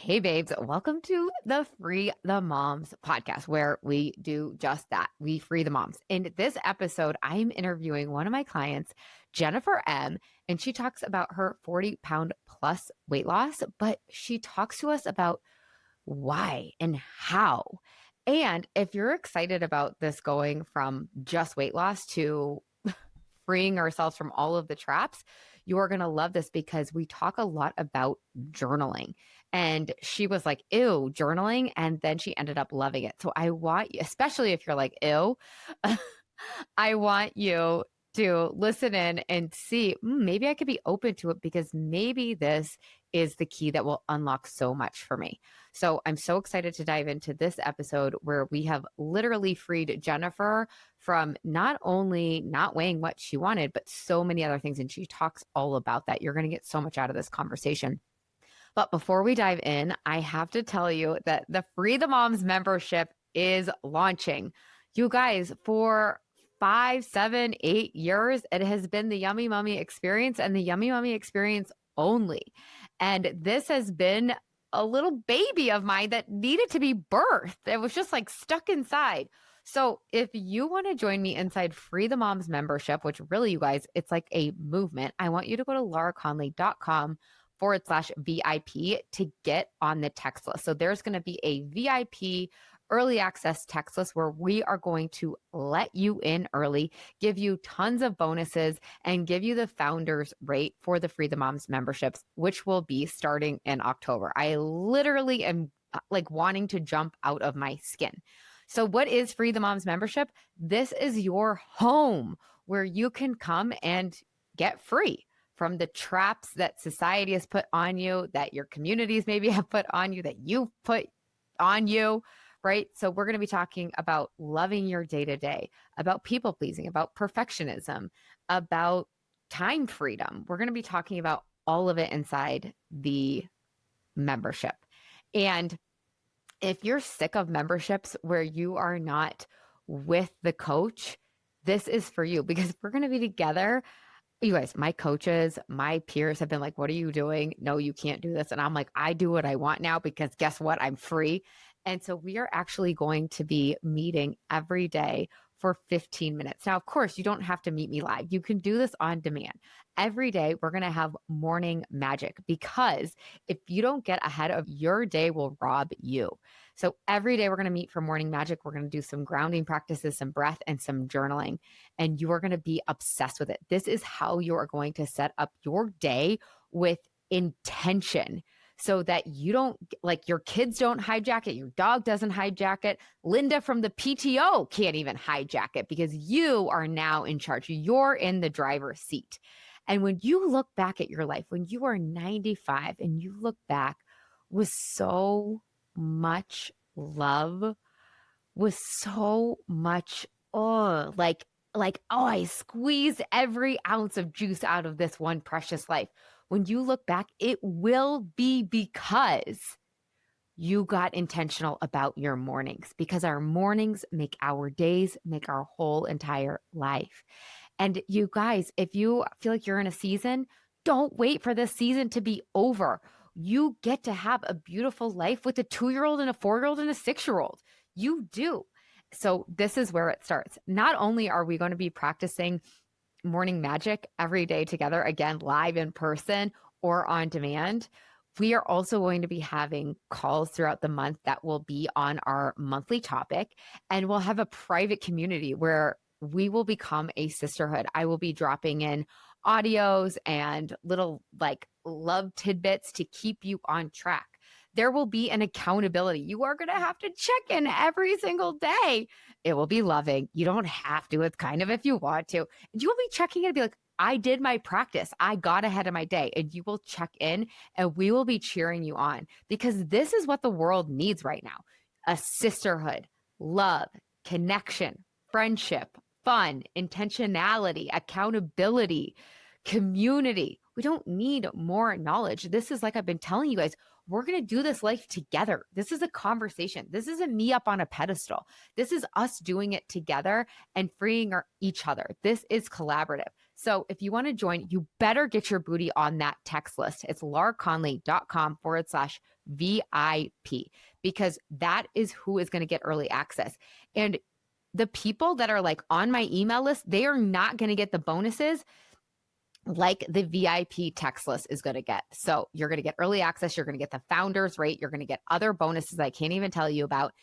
Hey, babes, welcome to the Free the Moms podcast, where we do just that. We free the moms. In this episode, I'm interviewing one of my clients, Jennifer M., and she talks about her 40-pound plus weight loss, but she talks to us about why and how. And if you're excited about this going from just weight loss to freeing ourselves from all of the traps, you're going to love this because we talk a lot about journaling. And she was like, ew, journaling. And then she ended up loving it. So I want you, especially if you're like, ew, I want you to listen in and see, maybe I could be open to it because maybe this is the key that will unlock so much for me. So I'm so excited to dive into this episode where we have literally freed Jennifer from not only not weighing what she wanted, but so many other things. And she talks all about that. You're going to get so much out of this conversation. But before we dive in, I have to tell you that the Free the Moms membership is launching. You guys, for 5, 7, 8 years, it has been the Yummy Mummy experience and the Yummy Mummy experience only. And this has been a little baby of mine that needed to be birthed. It was just like stuck inside. So if you want to join me inside Free the Moms membership, which really, you guys, it's like a movement, I want you to go to lauraconley.com/VIP to get on the text list. So there's going to be a VIP early access text list where we are going to let you in early, give you tons of bonuses, and give you the founders rate for the Free the Moms memberships, which will be starting in October. I literally am like wanting to jump out of my skin. So what is Free the Moms membership? This is your home where you can come and get free from the traps that society has put on you, that your communities maybe have put on you, that you've put on you, right? So we're going to be talking about loving your day-to-day, about people pleasing, about perfectionism, about time freedom. We're going to be talking about all of it inside the membership. And if you're sick of memberships where you are not with the coach, this is for you because we're going to be together. You guys, my coaches, my peers have been like, what are you doing? No, you can't do this. And I'm like, I do what I want now because guess what? I'm free. And so we are actually going to be meeting every day for 15 minutes. Now, of course, you don't have to meet me live. You can do this on demand. Every day, we're going to have morning magic because if you don't get ahead of your day will rob you. So every day we're going to meet for morning magic. We're going to do some grounding practices, some breath, and some journaling. And you are going to be obsessed with it. This is how you are going to set up your day with intention so that you don't, like, your kids don't hijack it. Your dog doesn't hijack it. Linda from the PTO can't even hijack it because you are now in charge. You're in the driver's seat. And when you look back at your life, when you are 95 and you look back with so much love, with so much, I squeezed every ounce of juice out of this one precious life. When you look back, it will be because you got intentional about your mornings, because our mornings make our days, make our whole entire life. And you guys, if you feel like you're in a season, don't wait for this season to be over. You get to have a beautiful life with a 2-year-old and a 4-year-old and a 6-year-old. You do. So this is where it starts. Not only are we going to be practicing morning magic every day together, again, live in person or on demand, we are also going to be having calls throughout the month that will be on our monthly topic. And we'll have a private community where we will become a sisterhood. I will be dropping in audios and little like love tidbits to keep you on track. There will be an accountability. You are going to have to check in every single day. It will be loving. You don't have to. It's kind of if you want to. You will be checking in and be like, I did my practice. I got ahead of my day. And you will check in and we will be cheering you on because this is what the world needs right now. A sisterhood, love, connection, friendship, fun, intentionality, accountability, community. We don't need more knowledge. This is like I've been telling you guys, we're going to do this life together. This is a conversation. This isn't me up on a pedestal. This is us doing it together and freeing each other. This is collaborative. So if you want to join, you better get your booty on that text list. It's lauraconley.com/VIP, because that is who is going to get early access. And the people that are like on my email list, they are not going to get the bonuses like the VIP text list is going to get. So you're going to get early access. You're going to get the founders rate. You're going to get other bonuses I can't even tell you about.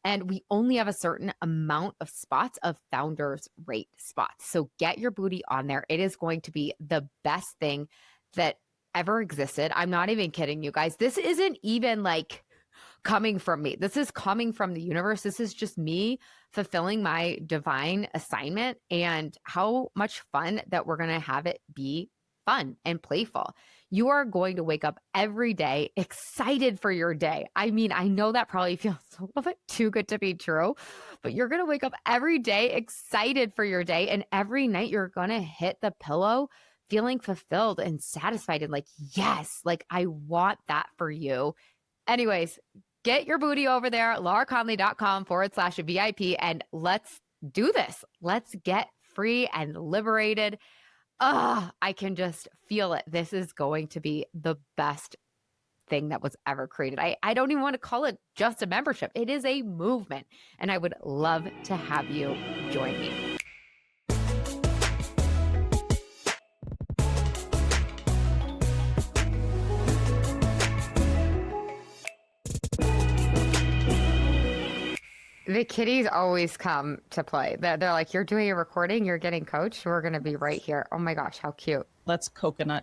And we only have a certain amount of spots of founders rate spots. So get your booty on there. It is going to be the best thing that ever existed. I'm not even kidding you guys. This isn't even like coming from me. This is coming from the universe. This is just me fulfilling my divine assignment, and how much fun that we're going to have it be fun and playful. You are going to wake up every day excited for your day. I mean, I know that probably feels a little bit too good to be true, but you're going to wake up every day excited for your day. And every night you're going to hit the pillow feeling fulfilled and satisfied and like, yes, like I want that for you. Anyways, get your booty over there, lauraconley.com/VIP, and let's do this. Let's get free and liberated. I can just feel it. This is going to be the best thing that was ever created. I don't even want to call it just a membership. It is a movement, and I would love to have you join me. The kitties always come to play. They're like, you're doing a recording, you're getting coached, we're going to be right here. Oh my gosh, how cute. That's Coconut.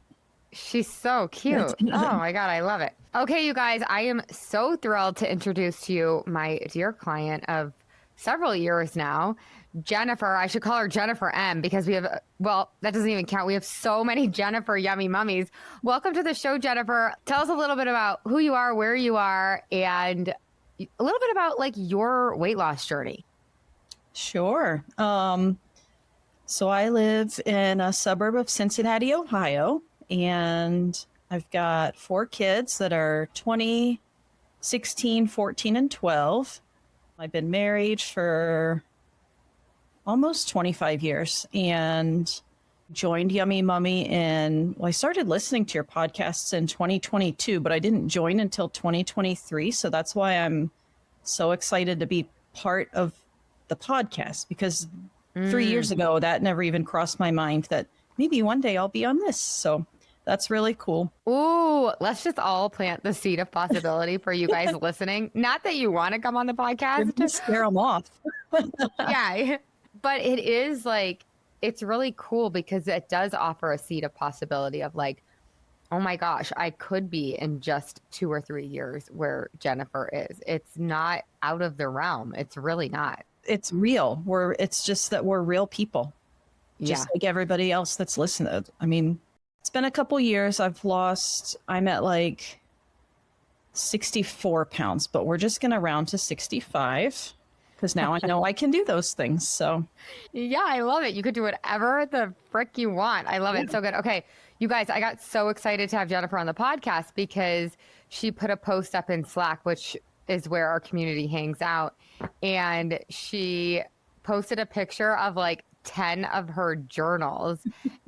She's so cute. Oh my God, I love it. Okay, you guys, I am so thrilled to introduce to you my dear client of several years now, Jennifer. I should call her Jennifer M, because we have, well, that doesn't even count. We have so many Jennifer Yummy Mummies. Welcome to the show, Jennifer. Tell us a little bit about who you are, where you are, and a little bit about like your weight loss journey. Sure. So I live in a suburb of Cincinnati, Ohio, and I've got 4 kids that are 20, 16, 14, and 12. I've been married for almost 25 years and joined Yummy Mummy I started listening to your podcasts in 2022, but I didn't join until 2023. So that's why I'm so excited to be part of the podcast, because 3 years ago, that never even crossed my mind that maybe one day I'll be on this. So that's really cool. Ooh, let's just all plant the seed of possibility for you guys listening. Not that you want to come on the podcast. To scare them off. Yeah, but it is like, it's really cool because it does offer a seed of possibility of like, oh my gosh, I could be in just 2 or 3 years where Jennifer is. It's not out of the realm. It's really not. It's real. It's just that we're real people. Just like everybody else that's listening. I mean, it's been a couple years. I'm at like 64 pounds, but we're just going to round to 65. Because now I know I can do those things. So, yeah, I love it. You could do whatever the frick you want. I love it. So good. Okay, you guys, I got so excited to have Jennifer on the podcast because she put a post up in Slack, which is where our community hangs out. And she posted a picture of like 10 of her journals.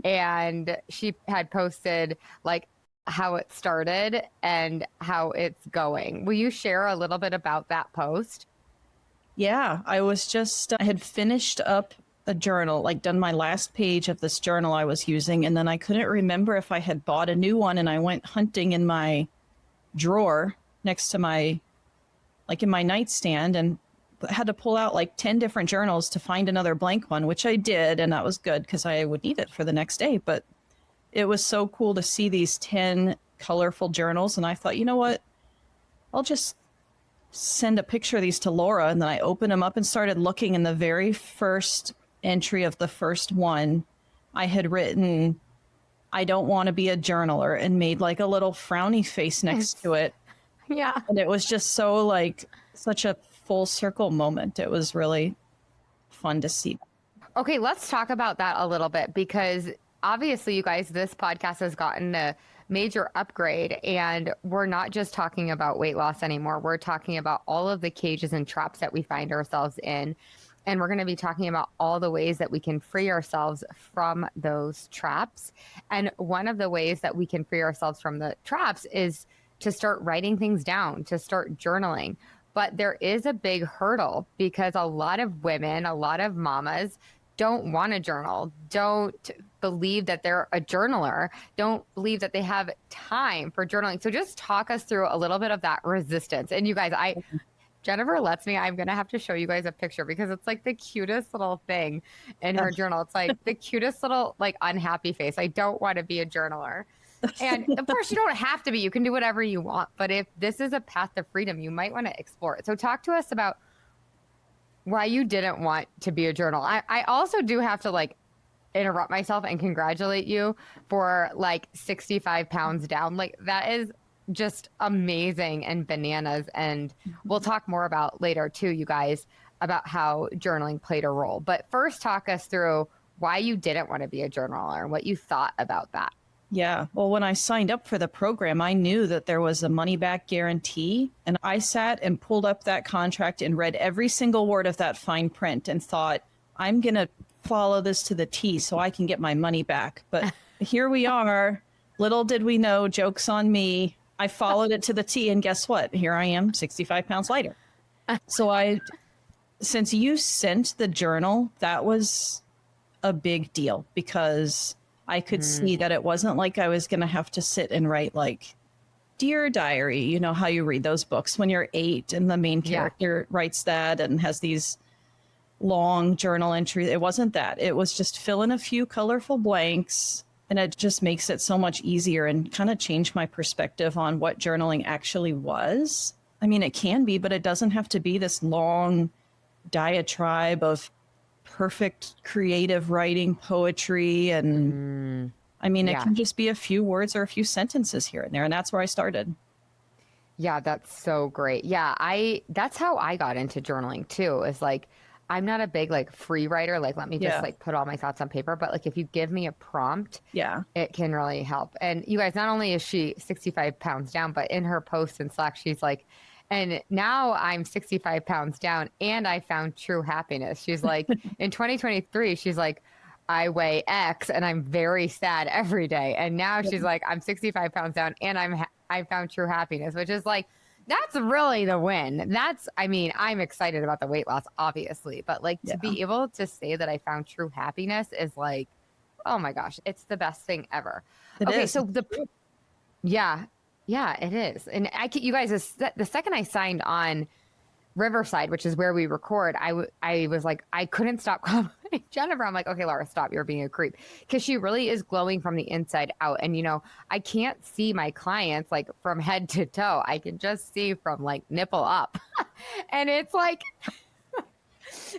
And she had posted like how it started and how it's going. Will you share a little bit about that post? Yeah, I had finished up a journal, like done my last page of this journal I was using. And then I couldn't remember if I had bought a new one, and I went hunting in my drawer next to in my nightstand, and had to pull out like 10 different journals to find another blank one, which I did. And that was good because I would need it for the next day. But it was so cool to see these 10 colorful journals. And I thought, you know what? I'll just send a picture of these to Laura. And then I opened them up and started looking, in the very first entry of the first one, I had written, I don't want to be a journaler, and made like a little frowny face next to it. Yeah. And it was just so like such a full circle moment. It was really fun to see. Okay, let's talk about that a little bit, because obviously, you guys, this podcast has gotten a major upgrade, and we're not just talking about weight loss anymore. We're talking about all of the cages and traps that we find ourselves in. And we're going to be talking about all the ways that we can free ourselves from those traps. And one of the ways that we can free ourselves from the traps is to start writing things down, to start journaling. But there is a big hurdle because a lot of women, a lot of mamas don't want to journal, don't believe that they're a journaler, don't believe that they have time for journaling. So just talk us through a little bit of that resistance. And you guys, Jennifer lets me, I'm going to have to show you guys a picture because it's like the cutest little thing in her journal. It's like the cutest little like unhappy face. I don't want to be a journaler. And of course you don't have to be, you can do whatever you want. But if this is a path to freedom, you might want to explore it. So talk to us about why you didn't want to be a journal. I also do have to like interrupt myself and congratulate you for like 65 pounds down. Like that is just amazing and bananas. And we'll talk more about later too, you guys, about how journaling played a role. But first talk us through why you didn't want to be a journaler and what you thought about that. Yeah. Well, when I signed up for the program, I knew that there was a money back guarantee. And I sat and pulled up that contract and read every single word of that fine print and thought, I'm going to follow this to the T so I can get my money back. But here we are. Little did we know, joke's on me. I followed it to the T. And guess what? Here I am 65 pounds lighter. So since you sent the journal, that was a big deal because I could see that it wasn't like I was going to have to sit and write like Dear Diary, you know how you read those books when you're 8 and the main character writes that and has these long journal entries. It wasn't that. It was just fill in a few colorful blanks, and it just makes it so much easier and kind of changed my perspective on what journaling actually was. I mean, it can be, but it doesn't have to be this long diatribe of perfect creative writing, poetry, and I mean, it can just be a few words or a few sentences here and there, and that's where I started. Yeah, that's so great. Yeah, that's how I got into journaling too. Is like I'm not a big like free writer, like let me just like put all my thoughts on paper, but like if you give me a prompt, it can really help. And you guys, not only is she 65 pounds down, but in her post in Slack, she's like, and now I'm 65 pounds down and I found true happiness. She's like, in 2023, she's like, I weigh X and I'm very sad every day. And now she's like, I'm 65 pounds down and I found true happiness, which is like, that's really the win. I mean, I'm excited about the weight loss, obviously, but like to be able to say that I found true happiness is like, oh my gosh, it's the best thing ever. It is. So yeah, it is. And you guys, the second I signed on Riverside, which is where we record, I was like, I couldn't stop calling Jennifer. I'm like, okay, Laura, stop. You're being a creep. Because she really is glowing from the inside out. And, you know, I can't see my clients like from head to toe. I can just see from like nipple up. And it's like,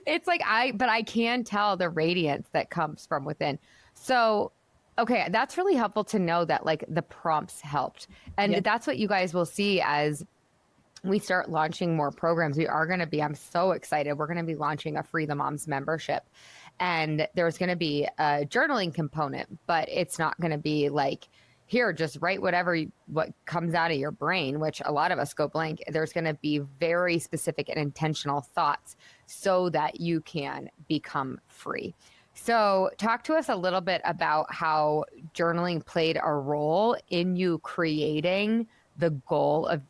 but I can tell the radiance that comes from within. So, okay, that's really helpful to know that like the prompts helped. And that's what you guys will see as we start launching more programs. I'm so excited. We're going to be launching a Free the Moms membership. And there's going to be a journaling component, but it's not going to be like, here, just write what comes out of your brain, which a lot of us go blank. There's going to be very specific and intentional thoughts so that you can become free. So talk to us a little bit about how journaling played a role in you creating the goal of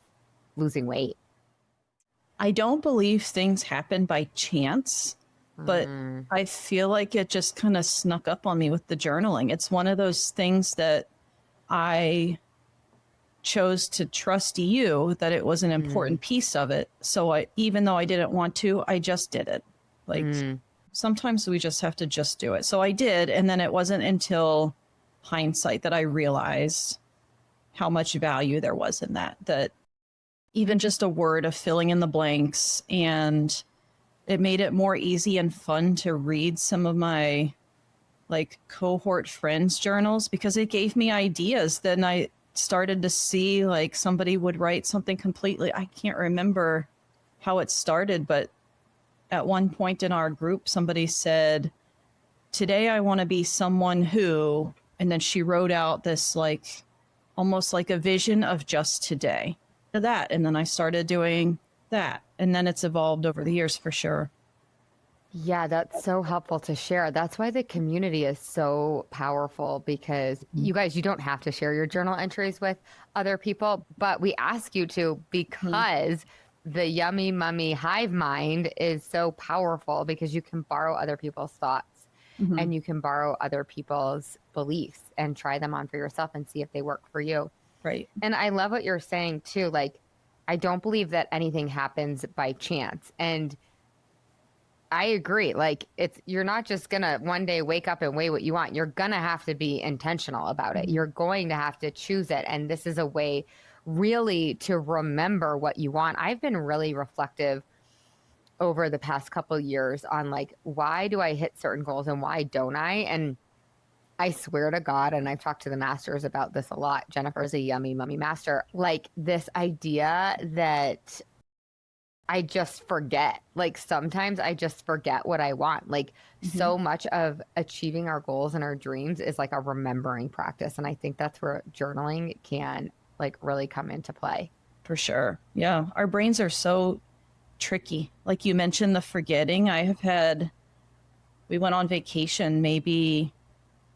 losing weight. I don't believe things happen by chance, but I feel like it just kind of snuck up on me with the journaling. It's one of those things that I chose to trust you that it was an important piece of it. So even though I didn't want to, I just did it. Like sometimes we just have to just do it. So I did. And then it wasn't until hindsight that I realized how much value there was in that even just a word of filling in the blanks, and it made it more easy and fun to read some of my like cohort friends' journals because it gave me ideas. Then I started to see like somebody would write something completely, I can't remember how it started, but at one point in our group, somebody said, today I want to be someone who, and then she wrote out this like, almost like a vision of just today. That. And then I started doing that. And then it's evolved over the years for sure. Yeah, that's so helpful to share. That's why the community is so powerful because you guys, you don't have to share your journal entries with other people, but we ask you to Mhm. because the yummy mummy hive mind is so powerful because you can borrow other people's thoughts Mhm. and you can borrow other people's beliefs and try them on for yourself and see if they work for you. Right. And I love what you're saying too. Like, I don't believe that anything happens by chance. And I agree. Like you're not just gonna one day wake up and weigh what you want. You're gonna have to be intentional about it. Mhm. You're going to have to choose it. And this is a way really to remember what you want. I've been really reflective over the past couple years on like why do I hit certain goals and why don't I? And I swear to God, and I've talked to the masters about this a lot. Jennifer's a yummy mummy master. Like this idea that I just forget. Like sometimes I just forget what I want. Like Mhm. so much of achieving our goals and our dreams is like a remembering practice. And I think that's where journaling can like really come into play. For sure. Yeah. Our brains are so tricky. Like you mentioned, the forgetting. We went on vacation maybe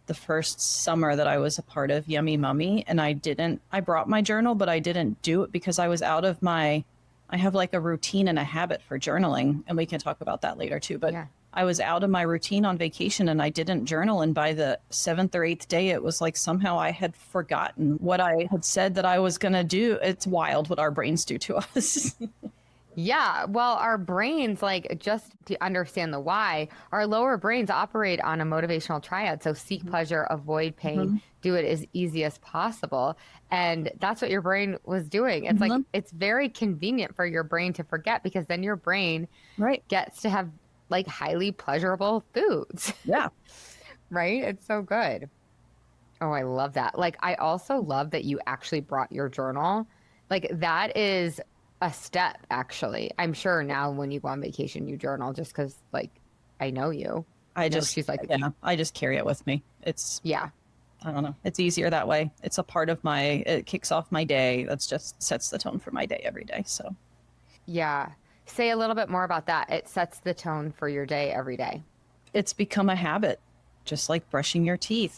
the first summer that I was a part of Yummy Mummy, and I brought my journal, but I didn't do it because I was out of I have like a routine and a habit for journaling, and we can talk about that later too. But Yeah. I was out of my routine on vacation and I didn't journal. And by the seventh or eighth day, it was like somehow I had forgotten what I had said that I was going to do. It's wild what our brains do to us. Yeah, well, our brains, like, just to understand the why, our lower brains operate on a motivational triad. So seek pleasure, avoid pain, Mhm. do it as easy as possible. And that's what your brain was doing. It's like, Mhm. it's very convenient for your brain to forget because then your brain Right. gets to have like highly pleasurable foods, Yeah. right? It's so good. Oh, I love that. Like, I also love that you actually brought your journal. Like, that is a step, actually. I'm sure now when you go on vacation, you journal just because, like, I know you. She's like, Yeah, I just carry it with me. yeah, I don't know. It's easier that way. It's a part of it kicks off my day. That's just sets the tone for my day every day. So yeah. Say a little bit more about that. It sets the tone for your day every day. it's become a habit, just like brushing your teeth.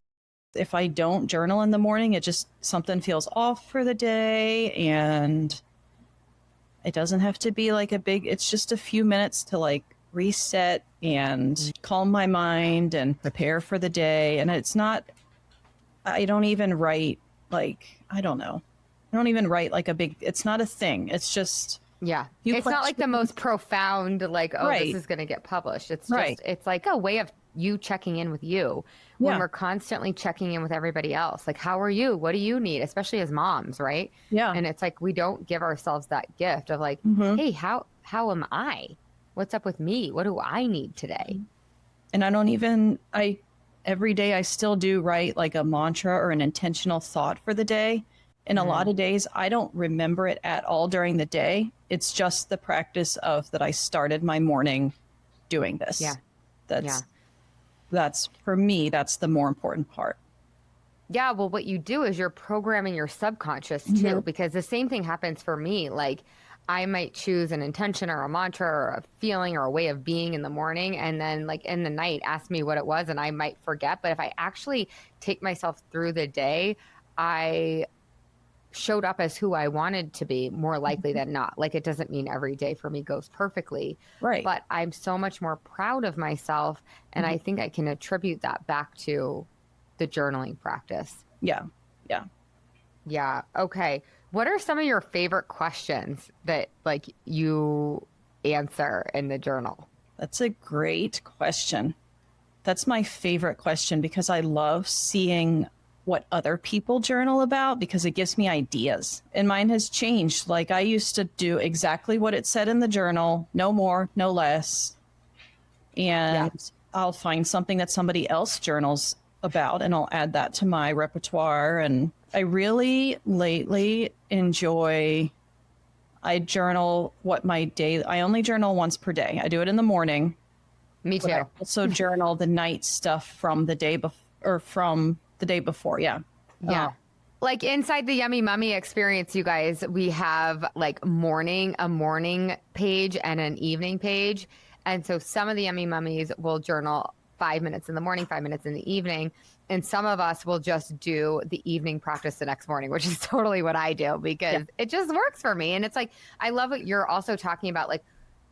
If I don't journal in the morning, it just something feels off for the day. And it doesn't have to be like it's just a few minutes to like reset and calm my mind and prepare for the day. And I don't even write I don't know. I don't even write like it's not a thing. It's just Yeah. few It's not like the questions. most profound, like, oh, this Right. is going to get published. It's Right. just, it's like a way of you checking in with you when Yeah. we're constantly checking in with everybody else. Like, how are you? What do you need? Especially as moms, right? Yeah. And it's like we don't give ourselves that gift of like, Hmm. hey, how am I? What's up with me? What do I need today? And I don't even, I, every day I still do write like a mantra or an intentional thought for the day. And a lot Mm, of days I don't remember it at all during the day. It's just the practice of that I started my morning doing yeah. this. Yeah. That's, that's for me, that's the more important part. Yeah, well, what you do is you're programming your subconscious Hmm. too, because the same thing happens for me. Like, I might choose an intention or a mantra or a feeling or a way of being in the morning, and then, like, in the night, ask me what it was, and I might forget. But if I actually take myself through the day, I showed up as who I wanted to be more likely than not. Like, it doesn't mean every day for me goes perfectly, Right. but I'm so much more proud of myself. And Mhm. I think I can attribute that back to the journaling practice. Yeah. Yeah. Yeah. Okay. What are some of your favorite questions that like you answer in the journal? That's a great question. That's my favorite question because I love seeing what other people journal about because it gives me ideas. And mine has changed. Like I used to do exactly what it said in the journal, no more, no less. Yeah. And I'll find something that somebody else journals about and I'll add that to my repertoire. And I really lately enjoy I journal I only journal once per day. I do it in the morning, Me but I too. also journal the night stuff from the day before or from the day before. Yeah. Uh, Yeah. Like inside the Yummy Mummy experience, you guys, we have like a morning page and an evening page. And so some of the yummy mummies will journal 5 minutes in the morning, 5 minutes in the evening. And some of us will just do the evening practice the next morning, which is totally what I do because it just works for me. And it's like, I love what you're also talking about. Like,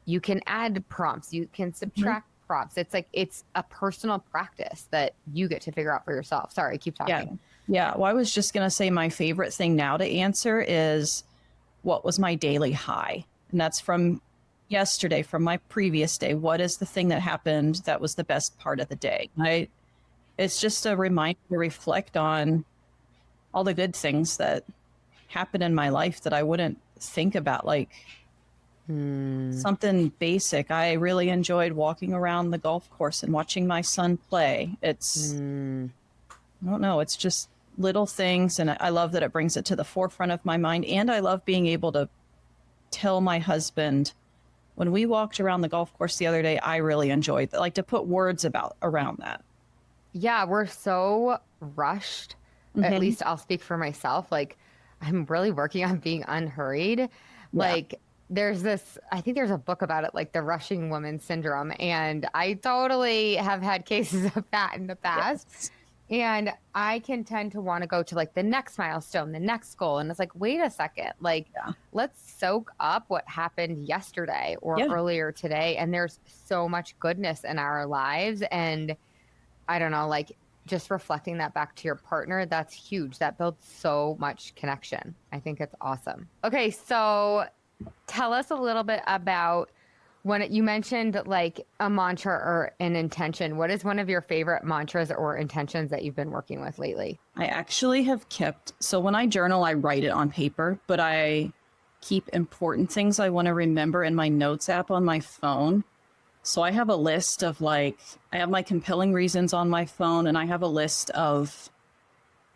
you can add prompts, you can subtract prompts. It's like, it's a personal practice that you get to figure out for yourself. Sorry, keep talking. Yeah. Well, I was just going to say my favorite thing now to answer is what was my daily high? And that's from yesterday, from my previous day. What is the thing that happened that was the best part of the day? It's just a reminder to reflect on all the good things that happen in my life that I wouldn't think about, like something basic. I really enjoyed walking around the golf course and watching my son play. It's, I don't know, it's just little things. And I love that it brings it to the forefront of my mind. And I love being able to tell my husband, when we walked around the golf course the other day, I really enjoyed that, like to put words around that. Yeah, we're so rushed. At least I'll speak for myself. Like, I'm really working on being unhurried. Like, there's this, I think there's a book about it, like the rushing woman syndrome. And I totally have had cases of that in the past. Yes. And I can tend to want to go to like the next milestone, the next goal. And it's like, wait a second, like, let's soak up what happened yesterday or earlier today. And there's so much goodness in our lives. And I don't know, like, just reflecting that back to your partner, that's huge. That builds so much connection. I think it's awesome. Okay, so tell us a little bit about when you mentioned like a mantra or an intention. What is one of your favorite mantras or intentions that you've been working with lately? I actually have kept, so when I journal, I write it on paper, but I keep important things I want to remember in my notes app on my phone. So I have a list of I have my compelling reasons on my phone, and I have a list of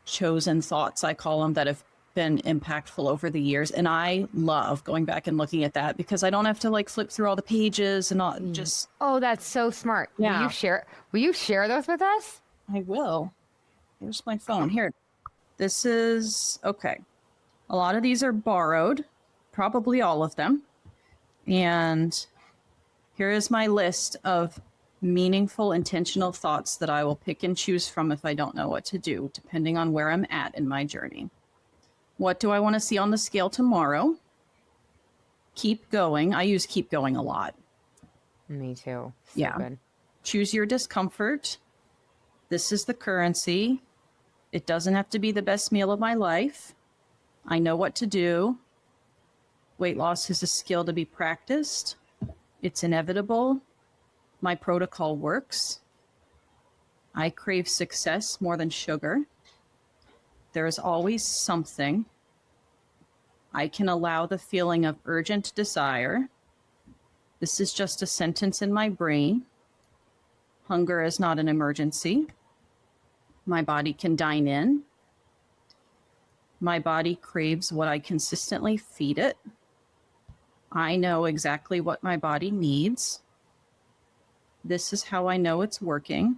chosen thoughts, I call them, that have been impactful over the years. And I love going back and looking at that because I don't have to flip through all the pages and not just. Oh, that's so smart. Yeah. Will you share those with us? I will. Here's my phone. Here. This is, okay. A lot of these are borrowed, probably all of them. And here is my list of meaningful, intentional thoughts that I will pick and choose from if I don't know what to do, depending on where I'm at in my journey. What do I want to see on the scale tomorrow? Keep going. I use keep going a lot. Me too. So good. Choose your discomfort. This is the currency. It doesn't have to be the best meal of my life. I know what to do. Weight loss is a skill to be practiced. It's inevitable. My protocol works. I crave success more than sugar. There is always something. I can allow the feeling of urgent desire. This is just a sentence in my brain. Hunger is not an emergency. My body can dine in. My body craves what I consistently feed it. I know exactly what my body needs. This is how I know it's working.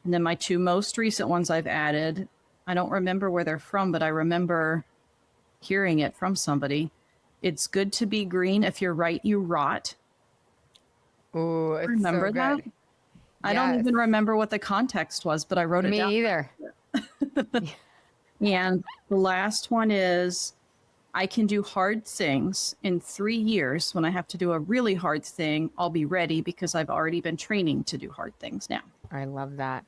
And then my two most recent ones I've added, I don't remember where they're from, but I remember hearing it from somebody. It's good to be green. If you're right, you rot. Ooh, it's remember so that? good. I don't even remember what the context was, but I wrote it down. Me either. And the last one is, I can do hard things. In 3 years, when I have to do a really hard thing, I'll be ready because I've already been training to do hard things now. I love that.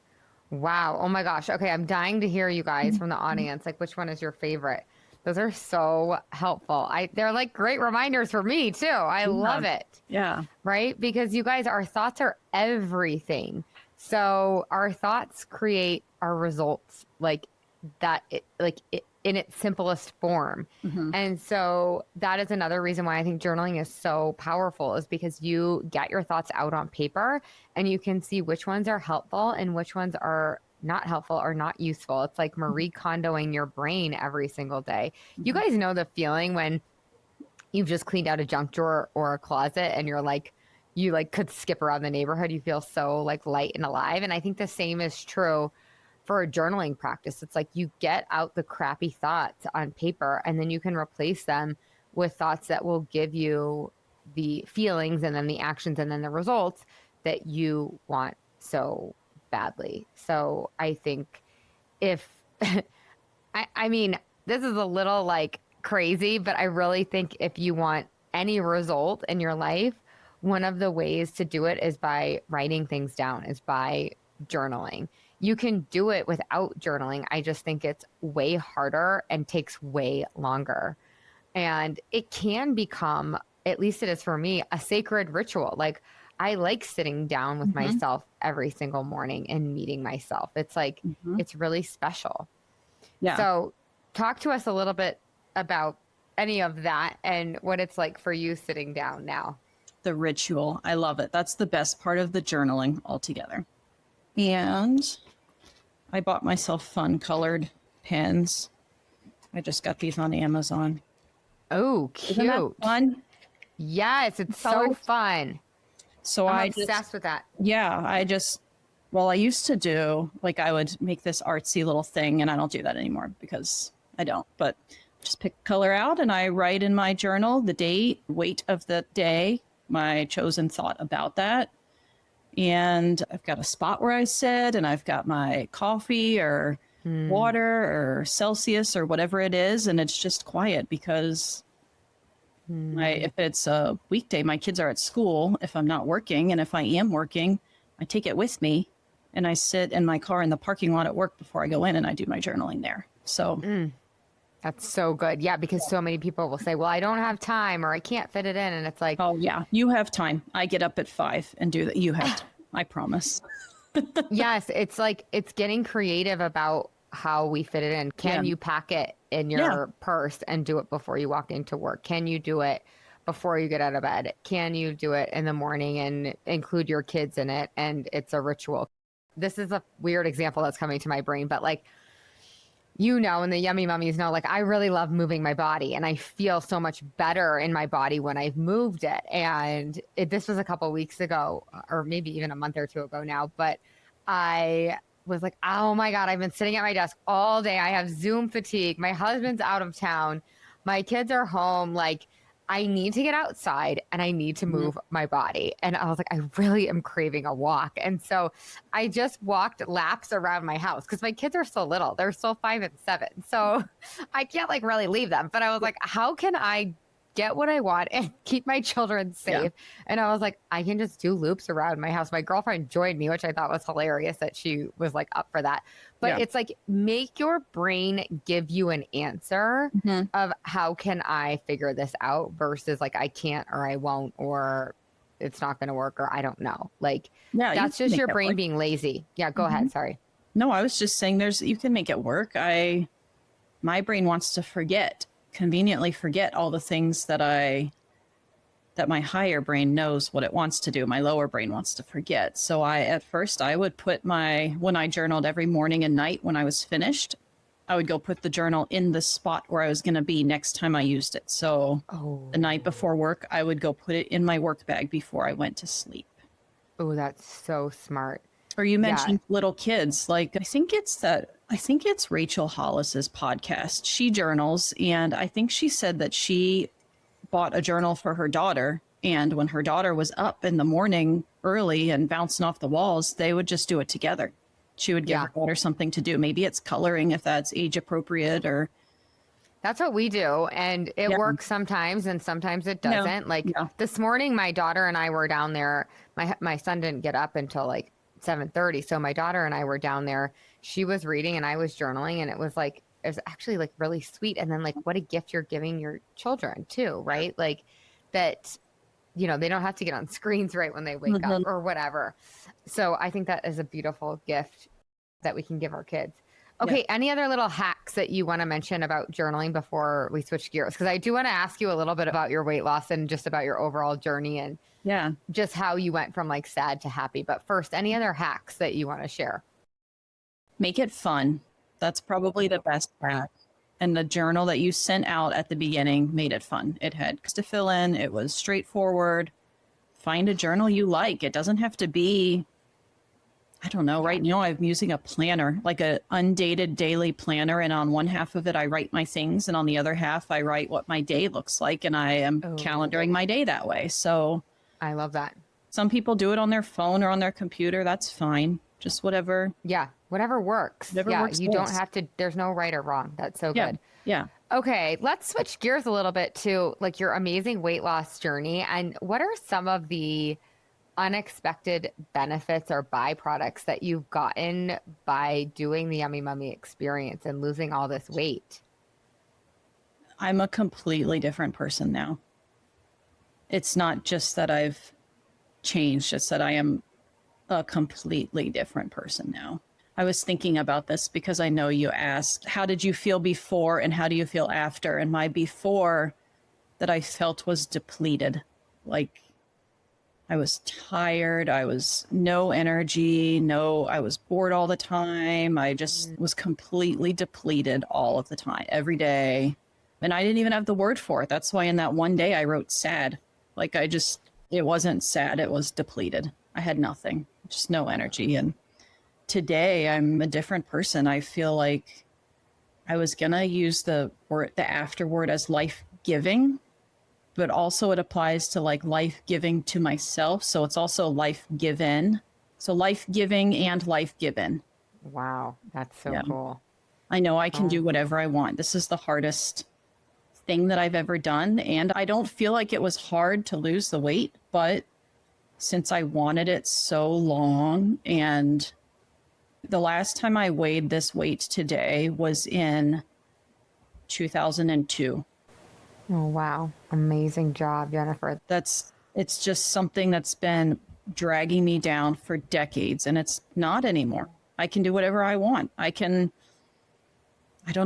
Wow. Oh my gosh. Okay. I'm dying to hear you guys from the audience. Like, which one is your favorite? Those are so helpful. They're like great reminders for me too. I love it. Yeah. Right? Because you guys, our thoughts are everything. So our thoughts create our results in its simplest form. And so that is another reason why I think journaling is so powerful, is because you get your thoughts out on paper and you can see which ones are helpful and which ones are not helpful or not useful. It's like Marie Kondoing your brain every single day. You guys know the feeling when you've just cleaned out a junk drawer or a closet and you're like, you could skip around the neighborhood. You feel so light and alive. And I think the same is true for a journaling practice. It's like you get out the crappy thoughts on paper and then you can replace them with thoughts that will give you the feelings and then the actions and then the results that you want so badly. So I think if, I mean, this is a little like crazy, but I really think if you want any result in your life, one of the ways to do it is by writing things down, is by journaling. You can do it without journaling. I just think it's way harder and takes way longer. And it can become, at least it is for me, a sacred ritual. Like I like sitting down with myself every single morning and meeting myself. It's like, it's really special. Yeah. So talk to us a little bit about any of that and what it's like for you sitting down now. The ritual. I love it. That's the best part of the journaling altogether. And I bought myself fun colored pens. I just got these on Amazon. Oh, cute. Isn't that fun? Yes, it's so fun. So I'm I obsessed with that. Yeah, I used to do, like, I would make this artsy little thing, and I don't do that anymore because I don't, but just pick color out and I write in my journal the date, weight of the day, my chosen thought about that. And I've got a spot where I sit, and I've got my coffee or water or Celsius or whatever it is. And it's just quiet because if it's a weekday, my kids are at school if I'm not working. And if I am working, I take it with me and I sit in my car in the parking lot at work before I go in and I do my journaling there. So That's so good. Yeah, because so many people will say, well, I don't have time or I can't fit it in. And it's like, oh, yeah, you have time. I get up at 5 and do that. You have time. I promise. yes, it's like it's getting creative about how we fit it in. Can you pack it in your purse and do it before you walk into work? Can you do it before you get out of bed? Can you do it in the morning and include your kids in it? And it's a ritual. This is a weird example that's coming to my brain, but like, and the yummy mummies know, like I really love moving my body and I feel so much better in my body when I've moved it. And this was a couple of weeks ago, or maybe even a month or two ago now, but I was like, oh my God, I've been sitting at my desk all day. I have Zoom fatigue. My husband's out of town. My kids are home. Like I need to get outside and I need to move my body. And I was like, I really am craving a walk. And so I just walked laps around my house because my kids are so little. They're still 5 and 7. So I can't like really leave them. But I was like, how can I get what I want and keep my children safe? Yeah. And I was like, I can just do loops around my house. My girlfriend joined me, which I thought was hilarious that she was like up for that. But it's like, make your brain give you an answer of how can I figure this out versus like, I can't, or I won't, or it's not going to work, or I don't know. Like, that's just your brain being lazy. Yeah. Go ahead. Sorry. No, I was just saying you can make it work. My brain wants to conveniently forget all the things that my higher brain knows what it wants to do. My lower brain wants to forget. So at first I would put when I journaled every morning and night when I was finished, I would go put the journal in the spot where I was going to be next time I used it. So the night before work, I would go put it in my work bag before I went to sleep. Oh, that's so smart. Or you mentioned little kids. Like, I think it's Rachel Hollis's podcast. She journals, and I think she said that she bought a journal for her daughter. And when her daughter was up in the morning early and bouncing off the walls, they would just do it together. She would give her daughter something to do. Maybe it's coloring if that's age appropriate, or. That's what we do. And it works sometimes and sometimes it doesn't. This morning, my daughter and I were down there. My son didn't get up until like 7:30. So my daughter and I were down there. She was reading and I was journaling, and it was actually like really sweet. And then like, what a gift you're giving your children too, right? Like that, they don't have to get on screens right when they wake up or whatever. So I think that is a beautiful gift that we can give our kids. Okay. Any other little hacks that you want to mention about journaling before we switch gears? Because I do want to ask you a little bit about your weight loss and just about your overall journey and just how you went from like sad to happy. But first, any other hacks that you want to share? Make it fun. That's probably the best hack. And the journal that you sent out at the beginning made it fun. It had to fill in. It was straightforward. Find a journal you like. It doesn't have to be I don't know. Right now, I'm using a planner, like a undated daily planner. And on one half of it, I write my things. And on the other half, I write what my day looks like. And I am Oh, calendaring my day that way. So I love that. some people do it on their phone or on their computer. That's fine. Just Yeah, whatever works. whatever Yeah, works you don't best. have to, there's no right or wrong. That's so Yeah. good. Yeah. Okay, let's switch gears a little bit to like your amazing weight loss journey. And what are some of the unexpected benefits or byproducts that you've gotten by doing the Yummy Mummy experience and losing all this weight? I'm a completely different person now. It's not just that I've changed, it's that I am a completely different person now. I was thinking about this because I know you asked, how did you feel before and how do you feel after? And my before that I felt was depleted. Like I was tired, I was no energy, I was bored all the time. I just was completely depleted all of the time, every day. And I didn't even have the word for it. That's why in that one day I wrote sad. Like it wasn't sad, it was depleted. I had nothing, just no energy. And today I'm a different person. I feel like I was gonna use the afterword as life giving, but also it applies to like life giving to myself. So it's also life given. So life giving and life given. Wow, that's so Yeah. cool. I know I can Oh, do whatever I want. This is the hardest thing that I've ever done. And I don't feel like it was hard to lose the weight, but since I wanted it so long, and the last time I weighed this weight today was in 2002. oh wow. Amazing job, Jennifer. It's just something that's been dragging me down for decades, and it's not anymore. I can do whatever I want. I don't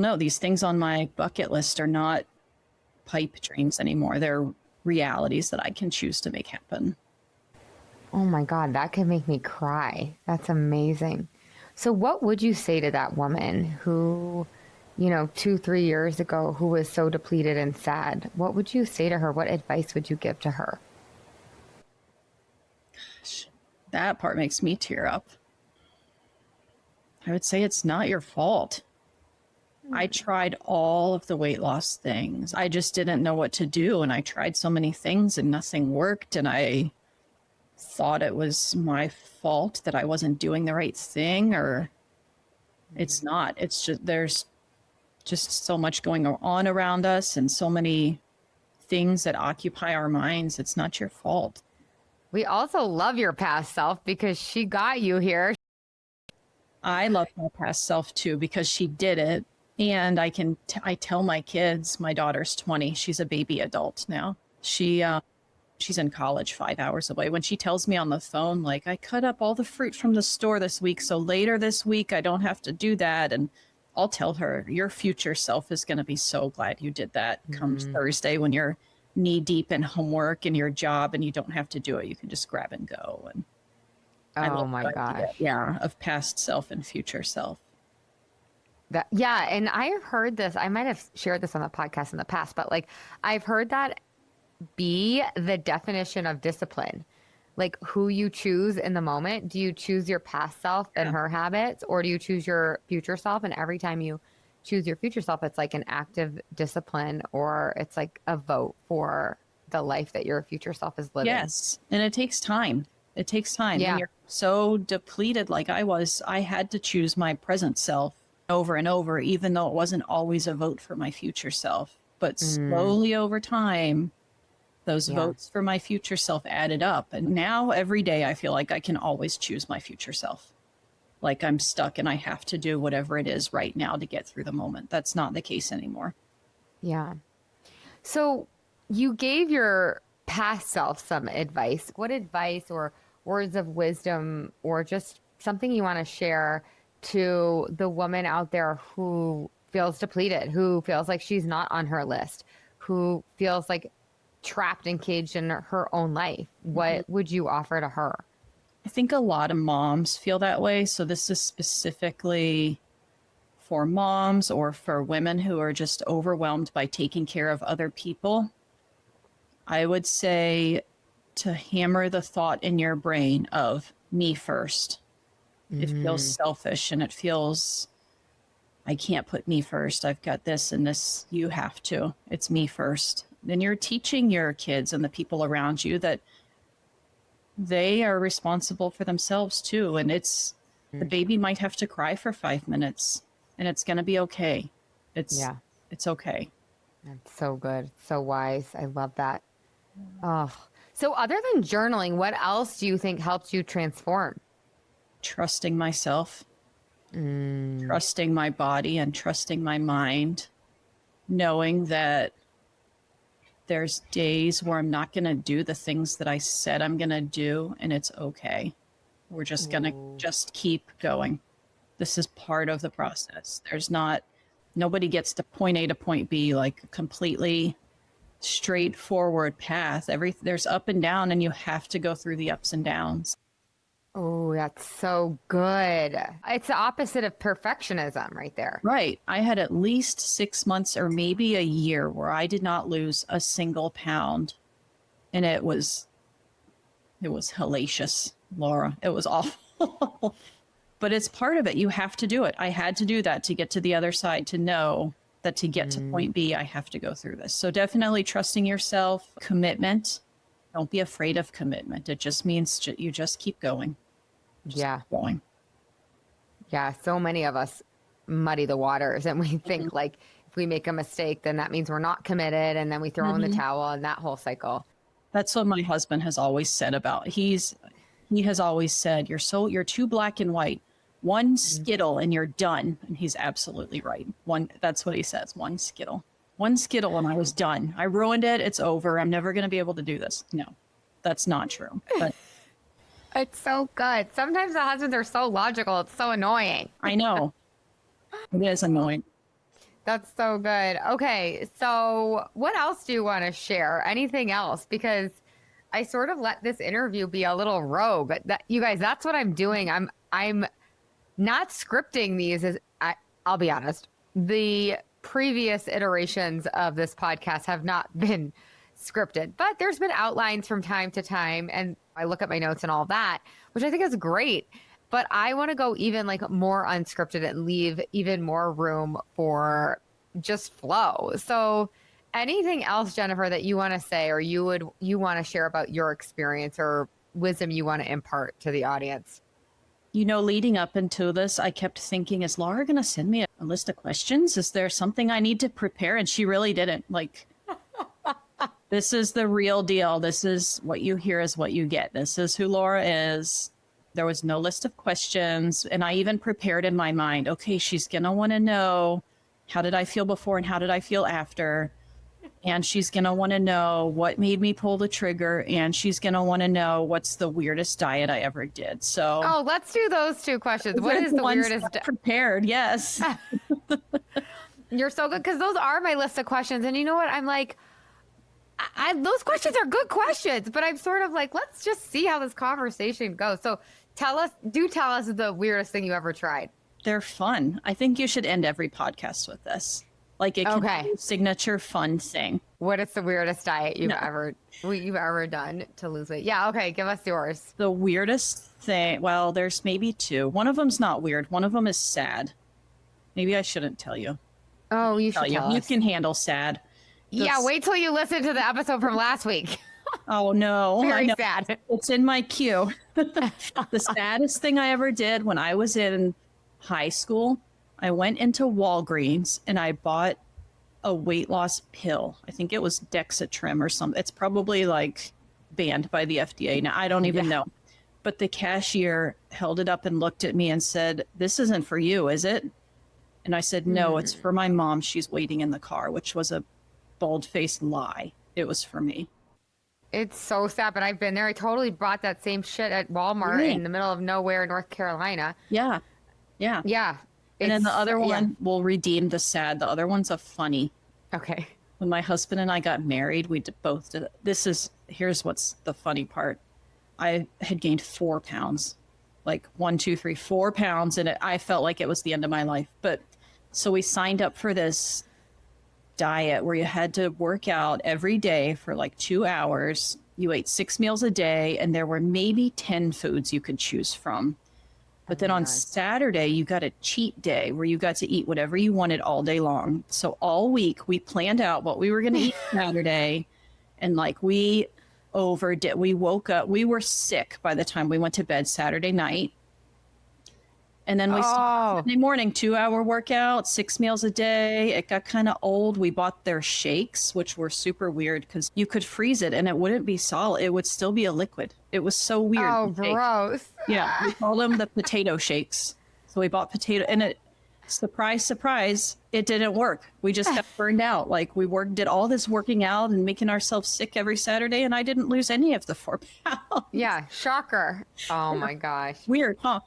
know, these things on my bucket list are not pipe dreams anymore. They're realities that I can choose to make happen. Oh my God, that could make me cry. That's amazing. So, what would you say to that woman who, 2, 3 years ago, who was so depleted and sad? What would you say to her? What advice would you give to her? That part makes me tear up. I would say it's not your fault. I tried all of the weight loss things. I just didn't know what to do. And I tried so many things and nothing worked. And I thought it was my fault that I wasn't doing the right thing, or it's not. It's just, there's just so much going on around us and so many things that occupy our minds. It's not your fault. We also love your past self because she got you here. I love my past self too because she did it. And I tell my kids, my daughter's 20, she's a baby adult now. She's in college 5 hours away. When she tells me on the phone, like, I cut up all the fruit from the store this week, so later this week I don't have to do that. And I'll tell her, your future self is going to be so glad you did that come Thursday when you're knee deep in homework and your job and you don't have to do it. You can just grab and go. And I Oh love my that idea, gosh. yeah, of past self and future self. Yeah, and I have heard this. I might have shared this on the podcast in the past, but like I've heard that be the definition of discipline. Like who you choose in the moment. Do you choose your past self and her habits, or do you choose your future self? And every time you choose your future self, it's like an active discipline, or it's like a vote for the life that your future self is living. Yes. And it takes time. It takes time. Yeah. When you're so depleted like I was, I had to choose my present self over and over, even though it wasn't always a vote for my future self. But slowly over time, those votes for my future self added up. And now every day I feel like I can always choose my future self. Like I'm stuck and I have to do whatever it is right now to get through the moment. That's not the case anymore. Yeah. So you gave your past self some advice. What advice or words of wisdom or just something you want to share to the woman out there who feels depleted, who feels like she's not on her list, who feels like trapped and caged in her own life? What would you offer to her? I think a lot of moms feel that way. So this is specifically for moms or for women who are just overwhelmed by taking care of other people. I would say to hammer the thought in your brain of me first. It feels Mm, selfish and it feels, I can't put me first. I've got this and this. You have to. It's me first. Then you're teaching your kids and the people around you that they are responsible for themselves too. And the mm, baby might have to cry for 5 minutes and it's going to be okay. It's, yeah, it's okay. that's so good. So wise. I love that. Oh, so other than journaling, what else do you think helps you transform? Trusting myself, Mm, trusting my body, and trusting my mind, knowing that there's days where I'm not going to do the things that I said I'm going to do, and it's okay. We're just going to ooh, just keep going. This is part of the process. Nobody gets to point A to point B like a completely straightforward path. There's up and down, and you have to go through the ups and downs. oh, that's so good. It's the opposite of perfectionism right there. Right. I had at least 6 months or maybe a year where I did not lose a single pound. And it was hellacious, Laura. It was awful. But it's part of it. You have to do it. I had to do that to get to the other side, to know that to get to Mm, point B, I have to go through this. So definitely trusting yourself, commitment. Don't be afraid of commitment. It just means you just keep going. Just yeah. keep going. Yeah. So many of us muddy the waters and we think like if we make a mistake, then that means we're not committed. And then we throw in the Mhm. towel and that whole cycle. That's what my husband has always said about. He has always said, you're too black and white. One Mm. skittle and you're done. And he's absolutely right. That's what he says. One skittle. One skittle and I was done. I ruined it. It's over. I'm never going to be able to do this. No, that's not true. But It's so good. Sometimes the husbands are so logical. It's so annoying. I know it is annoying. That's so good. Okay, so what else do you want to share? Anything else? Because I sort of let this interview be a little rogue. That you guys, that's what I'm doing. I'm not scripting these. I'll be honest. The previous iterations of this podcast have not been scripted, but there's been outlines from time to time, and I look at my notes and all that, which I think is great. But I want to go even like more unscripted and leave even more room for just flow. So anything else, Jennifer, that you want to say or you want to share about your experience or wisdom you want to impart to the audience? Leading up into this, I kept thinking, is Laura going to send me a list of questions? Is there something I need to prepare? And she really didn't. Like, this is the real deal. This is what you hear is what you get. This is who Laura is. There was no list of questions. And I even prepared in my mind, okay, she's going to want to know, how did I feel before and how did I feel after? And she's going to want to know what made me pull the trigger. And she's going to want to know what's the weirdest diet I ever did. So Oh, let's do those two questions. What is the weirdest? Prepared, yes. You're so good because those are my list of questions. And you know what? I'm like, those questions are good questions, but I'm sort of like, let's just see how this conversation goes. So tell us the weirdest thing you ever tried. They're fun. I think you should end every podcast with this. Like it can Okay. be a signature fun thing. What is the weirdest diet you've ever done to lose weight? Yeah. Okay. Give us yours. The weirdest thing, well, there's maybe two. One of them's not weird. One of them is sad. Maybe I shouldn't tell you. Oh, you should tell You us. can handle sad. Yeah. Wait till you listen to the episode from last week. Oh no. I Very know. sad. It's in my queue. The saddest thing I ever did when I was in high school, I went into Walgreens and I bought a weight loss pill. I think it was Dexatrim or something. It's probably like banned by the FDA. Now, I don't even know. But the cashier held it up and looked at me and said, "This isn't for you, is it?" And I said, "No, it's for my mom. She's waiting in the car," which was a bold-faced lie. It was for me. It's so sad, but I've been there. I totally bought that same shit at Walmart Really? in the middle of nowhere, North Carolina. Yeah. Yeah. Yeah. And then the other yeah. one will redeem the sad. The other one's a funny. Okay. When my husband and I got married, we both did. Here's what's the funny part. I had gained 4 pounds, like 1, 2, 3, 4 pounds. And I felt like it was the end of my life. But so we signed up for this diet where you had to work out every day for like 2 hours. You ate 6 meals a day and there were maybe 10 foods you could choose from. But Oh then my on God. Saturday, you got a cheat day where you got to eat whatever you wanted all day long. So all week we planned out what we were going to eat Saturday. And like we overdid, we woke up, we were sick by the time we went to bed Saturday night. And then we started Oh, Sunday morning, 2-hour workout, 6 meals a day. It got kind of old. We bought their shakes, which were super weird because you could freeze it and it wouldn't be solid. It would still be a liquid. It was so weird. oh, The shake. gross. Yeah, we call them the potato shakes. So we bought potato, and it, surprise, surprise, it didn't work. We just got burned out. Like we did all this working out and making ourselves sick every Saturday, and I didn't lose any of the 4 pounds. Yeah, shocker. Oh my gosh. Weird, huh?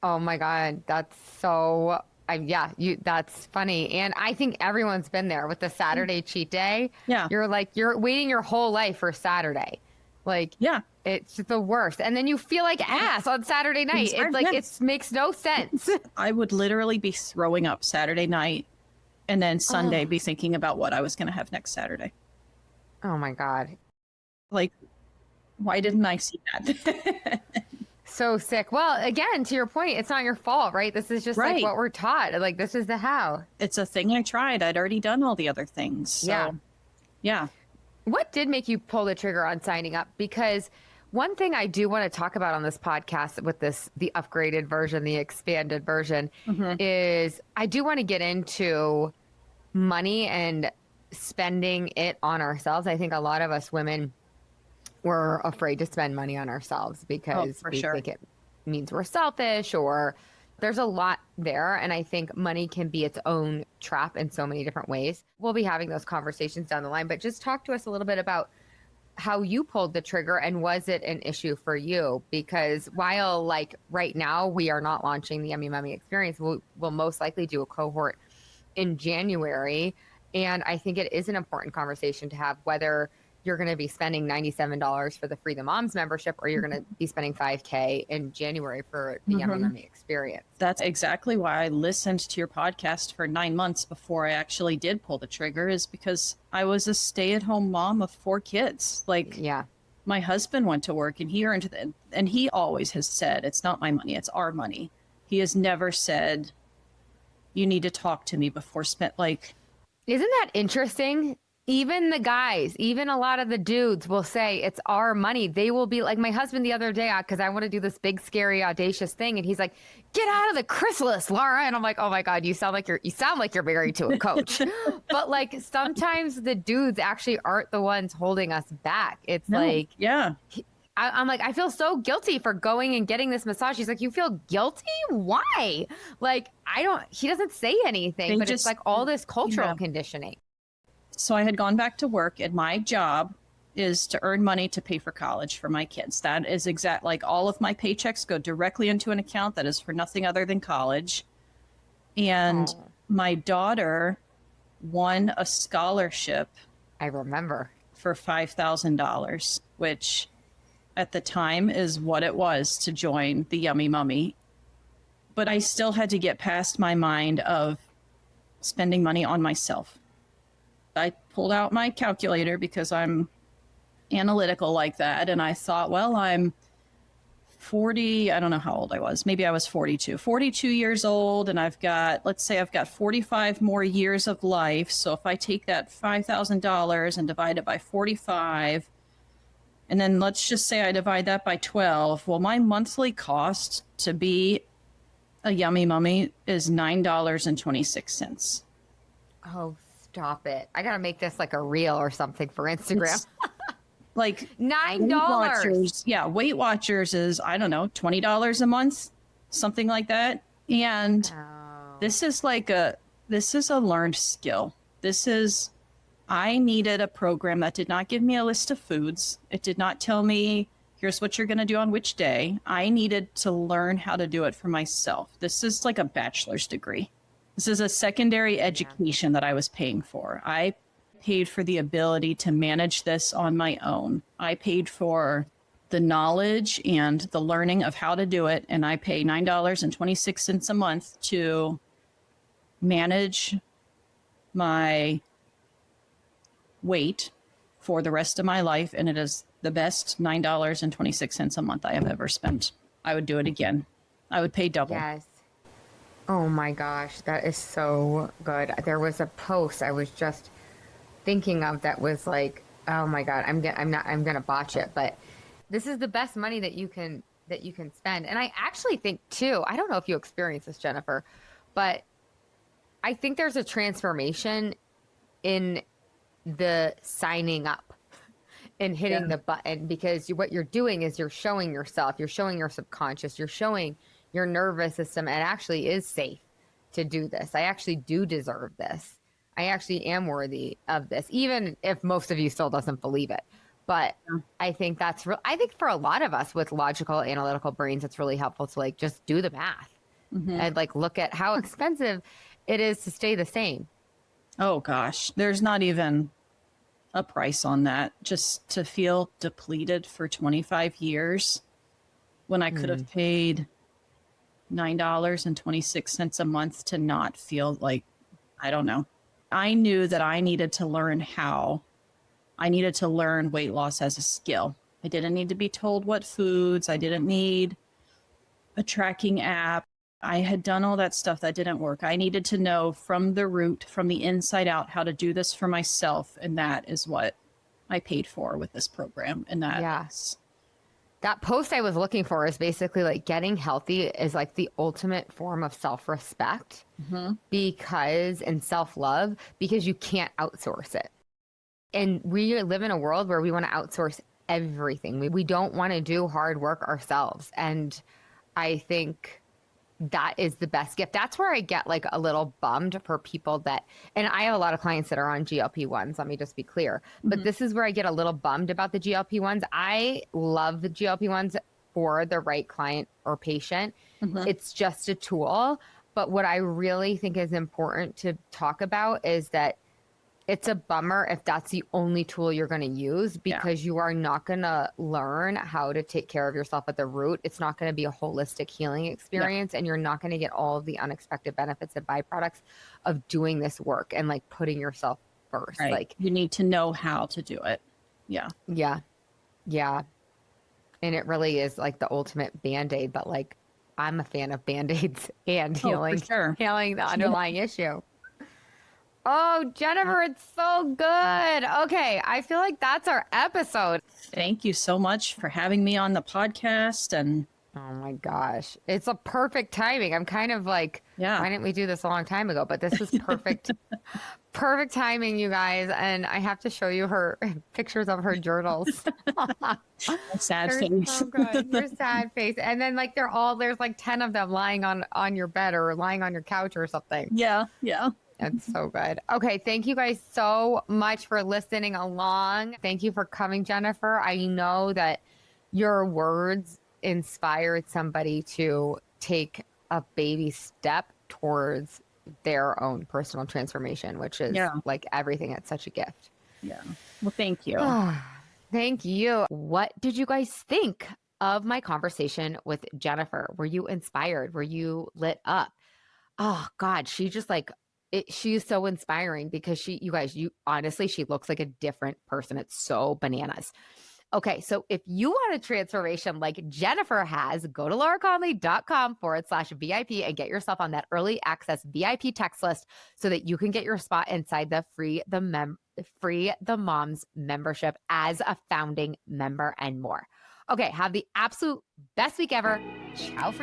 Oh my God. That's so, yeah, that's funny. And I think everyone's been there with the Saturday cheat day. Yeah. You're like, you're waiting your whole life for Saturday. Like, Yeah. it's the worst. And then you feel like ass on Saturday night. It's like, it makes no sense. I would literally be throwing up Saturday night, and then Sunday be thinking about what I was going to have next Saturday. Oh my God. Like, why didn't I see that? So sick. Well, again, to your point, it's not your fault, right? This is just like Right. what we're taught. Like, this is the how. It's a thing I tried. I'd already done all the other things. So, Yeah. yeah. What did make you pull the trigger on signing up? Because one thing I do want to talk about on this podcast with the upgraded version, the expanded version, is I do want to get into money and spending it on ourselves. I think a lot of us women were afraid to spend money on ourselves because for we sure. think it means we're selfish, or there's a lot there. And I think money can be its own trap in so many different ways. We'll be having those conversations down the line, but just talk to us a little bit about how you pulled the trigger, and was it an issue for you? Because while like right now we are not launching the Yummy Mummy experience, we'll most likely do a cohort in January. And I think it is an important conversation to have, whether you're going to be spending $97 for the Free the Moms membership, or you're going to be spending $5K in January for the Yummy Mummy experience. That's exactly why I listened to your podcast for 9 months before I actually did pull the trigger, is because I was a stay-at-home mom of 4 kids. Like, Yeah. my husband went to work and he earned it, and he always has said, it's not my money, it's our money. He has never said, you need to talk to me before like, Isn't that interesting? Even the guys, even a lot of the dudes will say it's our money. They will be like, my husband the other day, because I want to do this big, scary, audacious thing, and he's like, "Get out of the chrysalis, Laura." And I'm like, "Oh my God, you sound like you're married to a coach." But like sometimes the dudes actually aren't the ones holding us back. It's like, yeah, I'm like, I feel so guilty for going and getting this massage. He's like, "You feel guilty? Why?" Like, he doesn't say anything, but it's like all this cultural conditioning. So I had gone back to work, and my job is to earn money to pay for college for my kids. That is like all of my paychecks go directly into an account that is for nothing other than college. And my daughter won a scholarship. I remember. For $5,000, which at the time is what it was to join the Yummy Mummy. But I still had to get past my mind of spending money on myself. I pulled out my calculator because I'm analytical like that. And I thought, well, I'm 40. I don't know how old I was. Maybe I was 42 years old. And let's say I've got 45 more years of life. So if I take that $5,000 and divide it by 45, and then let's just say I divide that by 12. Well, my monthly cost to be a Yummy Mummy is $9.26. Oh, stop it. I got to make this like a reel or something for Instagram. Like $9. Yeah, Weight Watchers is, I don't know, $20 a month, something like that. And this is a learned skill. I needed a program that did not give me a list of foods. It did not tell me, here's what you're going to do on which day. I needed to learn how to do it for myself. This is like a bachelor's degree. This is a secondary education that I was paying for. I paid for the ability to manage this on my own. I paid for the knowledge and the learning of how to do it. And I pay $9.26 a month to manage my weight for the rest of my life. And it is the best $9.26 a month I have ever spent. I would do it again. I would pay double. Yes. Oh my gosh, that is so good. There was a post I was just thinking of that was like, oh my God, I'm gonna botch it, but this is the best money that you can spend. And I actually think too, I don't know if you experience this, Jennifer, but I think there's a transformation in the signing up and Yeah. hitting the button because what you're doing is you're showing yourself, you're showing your subconscious, you're showing your nervous system it actually is safe to do this. I actually do deserve this. I actually am worthy of this, even if most of you still doesn't believe it. But I think that's real. I think for a lot of us with logical, analytical brains, it's really helpful to like just do the math and like look at how expensive it is to stay the same. Oh gosh, there's not even a price on that. Just to feel depleted for 25 years when I could have paid $9.26 a month to not feel like, I don't know. I knew that I needed to learn how. I needed to learn weight loss as a skill. I didn't need to be told what foods. I didn't need a tracking app. I had done all that stuff that didn't work. I needed to know from the root, from the inside out, how to do this for myself. And that is what I paid for with this program. And Yeah. is, That post I was looking for is basically like getting healthy is like the ultimate form of self-respect because and self-love because you can't outsource it. And we live in a world where we want to outsource everything. We don't want to do hard work ourselves. And I think that is the best gift. That's where I get like a little bummed for people that, and I have a lot of clients that are on GLP-1s, let me just be clear. But this is where I get a little bummed about the GLP-1s. I love the GLP-1s for the right client or patient. It's just a tool. But what I really think is important to talk about is that it's a bummer if that's the only tool you're going to use because you are not going to learn how to take care of yourself at the root. It's not going to be a holistic healing experience and you're not going to get all of the unexpected benefits and byproducts of doing this work and like putting yourself first. right. Like You need to know how to do it. Yeah. Yeah. Yeah. And it really is like the ultimate Band-Aid, but like I'm a fan of Band-Aids and healing, for sure. healing the underlying issue. Oh, Jennifer, it's so good. Okay, I feel like that's our episode. Thank you so much for having me on the podcast. And Oh my gosh, it's a perfect timing. I'm kind of like, why didn't we do this a long time ago? But this was perfect, perfect timing, you guys. And I have to show you her pictures of her journals. sad They're face. so good. Your sad face. And then like there's like 10 of them lying on your bed or lying on your couch or something. Yeah. That's so good. Okay. Thank you guys so much for listening along. Thank you for coming, Jennifer. I know that your words inspired somebody to take a baby step towards their own personal transformation, which is like everything. It's such a gift. Yeah. Well, thank you. Thank you. What did you guys think of my conversation with Jennifer? Were you inspired? Were you lit up? Oh God, she just like she's so inspiring because you guys, honestly, she looks like a different person. It's so bananas. Okay, so if you want a transformation like Jennifer has, go to lauraconley.com/VIP and get yourself on that early access VIP text list so that you can get your spot inside the Free the Moms membership as a founding member and more. Okay, have the absolute best week ever. Ciao.